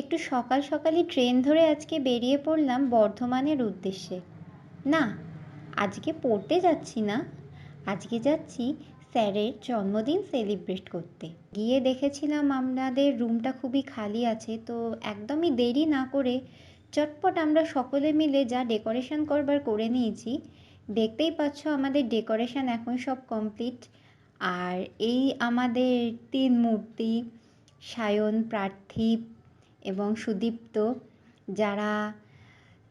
একটু সকাল সকালই ট্রেন ধরে আজকে বেরিয়ে পড়লাম বর্ধমানের উদ্দেশ্যে। না, আজকে পড়তে যাচ্ছি না, আজকে যাচ্ছি স্যারের জন্মদিন সেলিব্রেট করতে। গিয়ে দেখেছিলাম আমাদের রুমটা খুবই খালি আছে, তো একদমই দেরি না করে চটপট আমরা সকলে মিলে যা ডেকোরেশন করবার করে নিয়েছি। দেখতেই পাচ্ছ আমাদের ডেকোরেশন এখন সব কমপ্লিট। আর এই আমাদের তিন মূর্তি, সায়ন, পার্থিব এবং সুদীপ্ত, যারা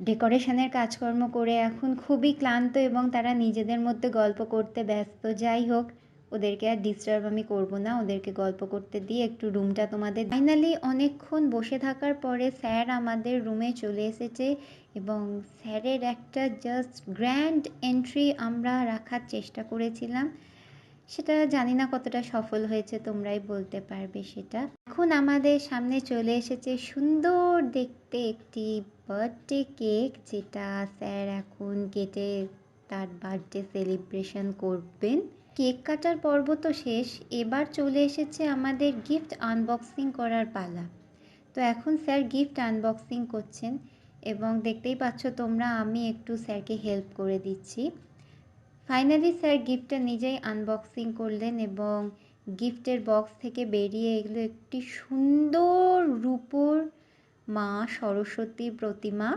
ডেকোরেশনের কাজকর্ম করে এখন খুবই ক্লান্ত এবং তারা নিজেদের মধ্যে গল্প করতে ব্যস্ত। যাই হোক, ওদেরকে আর ডিস্টার্ব আমি করব না, ওদেরকে গল্প করতে দিয়ে একটু রুমটা তোমাদের। ফাইনালি অনেকক্ষণ বসে থাকার পরে স্যার আমাদের রুমে চলে এসেছে এবং স্যারের একটা জাস্ট গ্র্যান্ড এন্ট্রি আমরা রাখার চেষ্টা করেছিলাম। সেটা জানি না কতটা সফল হয়েছে, তোমরাই বলতে পারবে সেটা। এখন আমাদের সামনে চলে এসেছে সুন্দর দেখতে একটি বার্থডে কেক, যেটা স্যার এখন কেটে তার বার্থডে সেলিব্রেশন করবেন। কেক কাটার পর্ব তো শেষ, এবার চলে এসেছে আমাদের গিফট আনবক্সিং করার পালা। তো এখন স্যার গিফট আনবক্সিং করছেন এবং দেখতেই পাচ্ছ তোমরা, আমি একটু স্যারকে হেল্প করে দিচ্ছি। ফাইনালি স্যার গিফটটা নিজেই আনবক্সিং করলেন এবং গিফটের বক্স থেকে বেরিয়ে এগুলো একটি সুন্দর রূপোর মা সরস্বতী প্রতিমা,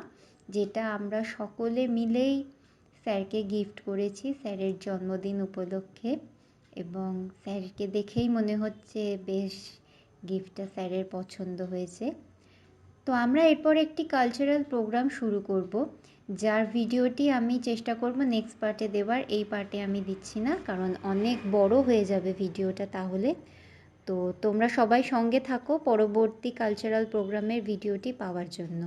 যেটা আমরা সকলে মিলেই স্যারকে গিফট করেছি স্যারের জন্মদিন উপলক্ষে। এবং স্যারকে দেখেই মনে হচ্ছে বেশ গিফটটা স্যারের পছন্দ হয়েছে। তো আমরা এরপর একটি কালচারাল প্রোগ্রাম শুরু করব, যার ভিডিওটি আমি চেষ্টা করব নেক্সট পার্টে দেওয়ার। এই পার্টে আমি দিচ্ছি না, কারণ অনেক বড় হয়ে যাবে ভিডিওটা তাহলে। তো তোমরা সবাই সঙ্গে থাকো পরবর্তী কালচারাল প্রোগ্রামের ভিডিওটি পাওয়ার জন্য।